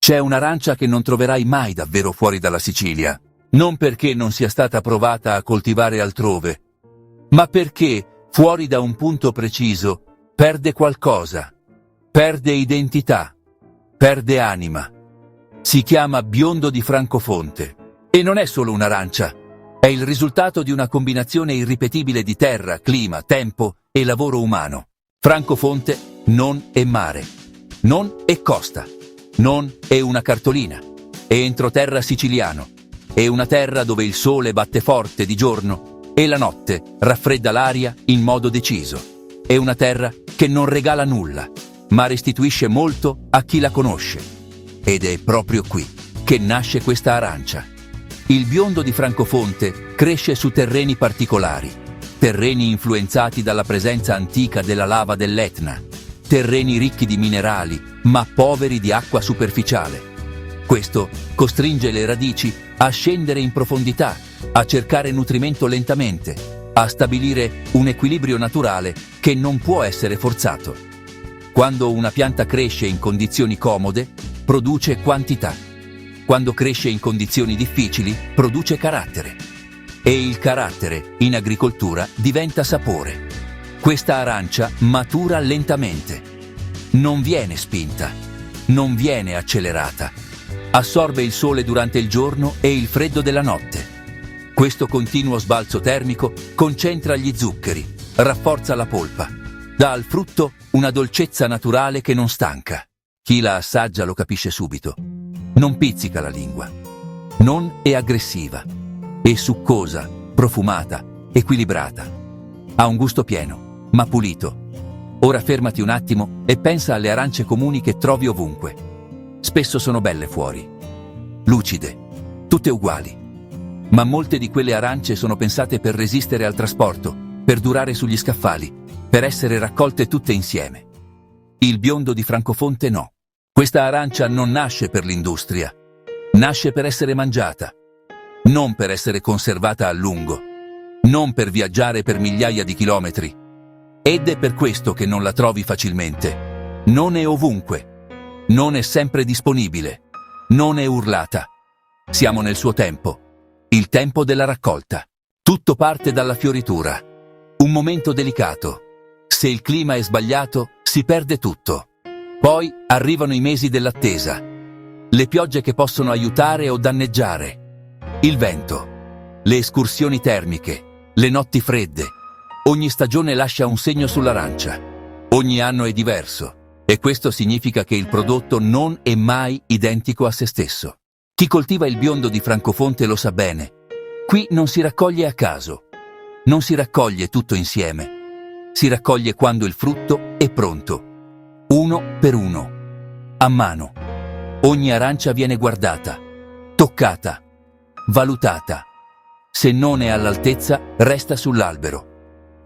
C'è un'arancia che non troverai mai davvero fuori dalla Sicilia, non perché non sia stata provata a coltivare altrove, ma perché, fuori da un punto preciso, perde qualcosa, perde identità, perde anima. Si chiama biondo di Francofonte e non è solo un'arancia, è il risultato di una combinazione irripetibile di terra, clima, tempo e lavoro umano. Francofonte non è mare, non è costa, non è una cartolina, è entroterra siciliano, è una terra dove il sole batte forte di giorno e la notte raffredda l'aria in modo deciso. È una terra che non regala nulla, ma restituisce molto a chi la conosce. Ed è proprio qui che nasce questa arancia. Il biondo di Francofonte cresce su terreni particolari, terreni influenzati dalla presenza antica della lava dell'Etna, terreni ricchi di minerali, ma poveri di acqua superficiale. Questo costringe le radici a scendere in profondità, a cercare nutrimento lentamente, a stabilire un equilibrio naturale che non può essere forzato. Quando una pianta cresce in condizioni comode, produce quantità. Quando cresce in condizioni difficili, produce carattere. E il carattere, in agricoltura, diventa sapore. Questa arancia matura lentamente. Non viene spinta, non viene accelerata. Assorbe il sole durante il giorno e il freddo della notte. Questo continuo sbalzo termico concentra gli zuccheri, rafforza la polpa, dà al frutto una dolcezza naturale che non stanca. Chi la assaggia lo capisce subito. Non pizzica la lingua, non è aggressiva, è succosa, profumata, equilibrata. Ha un gusto pieno, ma pulito. Ora fermati un attimo e pensa alle arance comuni che trovi ovunque. Spesso sono belle fuori, lucide, tutte uguali. Ma molte di quelle arance sono pensate per resistere al trasporto, per durare sugli scaffali, per essere raccolte tutte insieme. Il biondo di Francofonte no. Questa arancia non nasce per l'industria, nasce per essere mangiata, non per essere conservata a lungo, non per viaggiare per migliaia di chilometri. Ed è per questo che non la trovi facilmente. Non è ovunque, non è sempre disponibile, non è urlata. Siamo nel suo tempo, il tempo della raccolta. Tutto parte dalla fioritura, un momento delicato. Se il clima è sbagliato, si perde tutto. Poi arrivano i mesi dell'attesa, le piogge che possono aiutare o danneggiare, il vento, le escursioni termiche, le notti fredde. Ogni stagione lascia un segno sull'arancia. Ogni anno è diverso e questo significa che il prodotto non è mai identico a se stesso. Chi coltiva il biondo di Francofonte lo sa bene. Qui non si raccoglie a caso, non si raccoglie tutto insieme. Si raccoglie quando il frutto è pronto. Uno per uno, a mano. Ogni arancia viene guardata, toccata, valutata. Se non è all'altezza, resta sull'albero.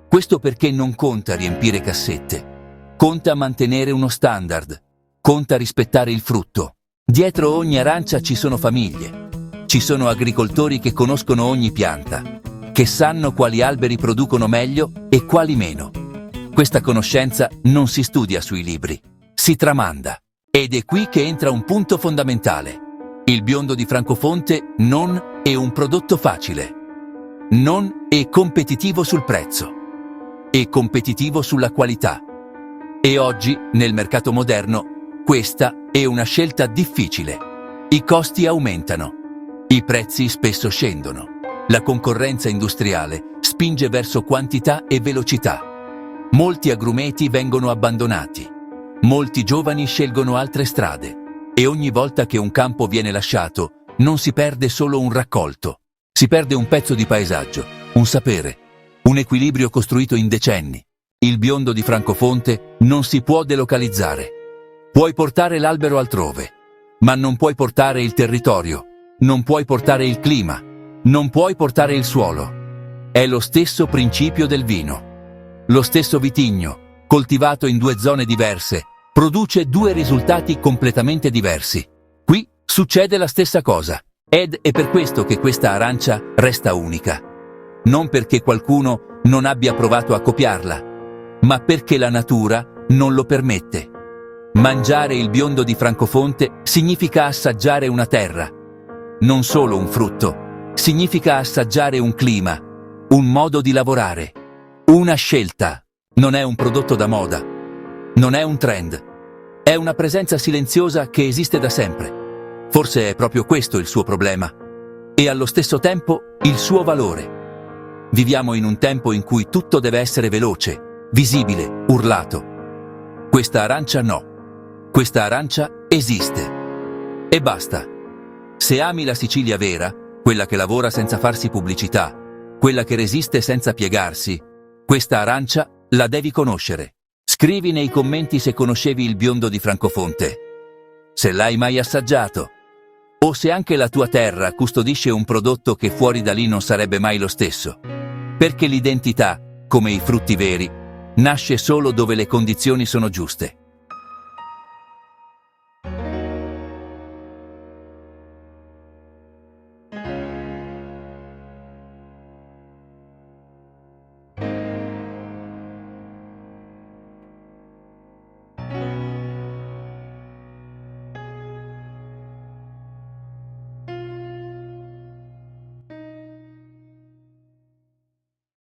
Questo perché non conta riempire cassette, conta mantenere uno standard, conta rispettare il frutto. Dietro ogni arancia ci sono famiglie, ci sono agricoltori che conoscono ogni pianta, che sanno quali alberi producono meglio e quali meno. Questa conoscenza non si studia sui libri, si tramanda. Ed è qui che entra un punto fondamentale. Il biondo di Francofonte non è un prodotto facile. Non è competitivo sul prezzo. È competitivo sulla qualità. E oggi, nel mercato moderno, questa è una scelta difficile. I costi aumentano. I prezzi spesso scendono. La concorrenza industriale spinge verso quantità e velocità. Molti agrumeti vengono abbandonati, molti giovani scelgono altre strade e ogni volta che un campo viene lasciato non si perde solo un raccolto, si perde un pezzo di paesaggio, un sapere, un equilibrio costruito in decenni. Il biondo di Francofonte non si può delocalizzare. Puoi portare l'albero altrove, ma non puoi portare il territorio, non puoi portare il clima, non puoi portare il suolo. È lo stesso principio del vino. Lo stesso vitigno, coltivato in due zone diverse, produce due risultati completamente diversi. Qui succede la stessa cosa, ed è per questo che questa arancia resta unica. Non perché qualcuno non abbia provato a copiarla, ma perché la natura non lo permette. Mangiare il biondo di Francofonte significa assaggiare una terra, non solo un frutto, significa assaggiare un clima, un modo di lavorare, una scelta. Non è un prodotto da moda, non è un trend, è una presenza silenziosa che esiste da sempre. Forse è proprio questo il suo problema e allo stesso tempo il suo valore. Viviamo in un tempo in cui tutto deve essere veloce, visibile, urlato. Questa arancia no. Questa arancia esiste. E basta. Se ami la Sicilia vera, quella che lavora senza farsi pubblicità, quella che resiste senza piegarsi, questa arancia la devi conoscere. Scrivi nei commenti se conoscevi il biondo di Francofonte, se l'hai mai assaggiato, o se anche la tua terra custodisce un prodotto che fuori da lì non sarebbe mai lo stesso. Perché l'identità, come i frutti veri, nasce solo dove le condizioni sono giuste.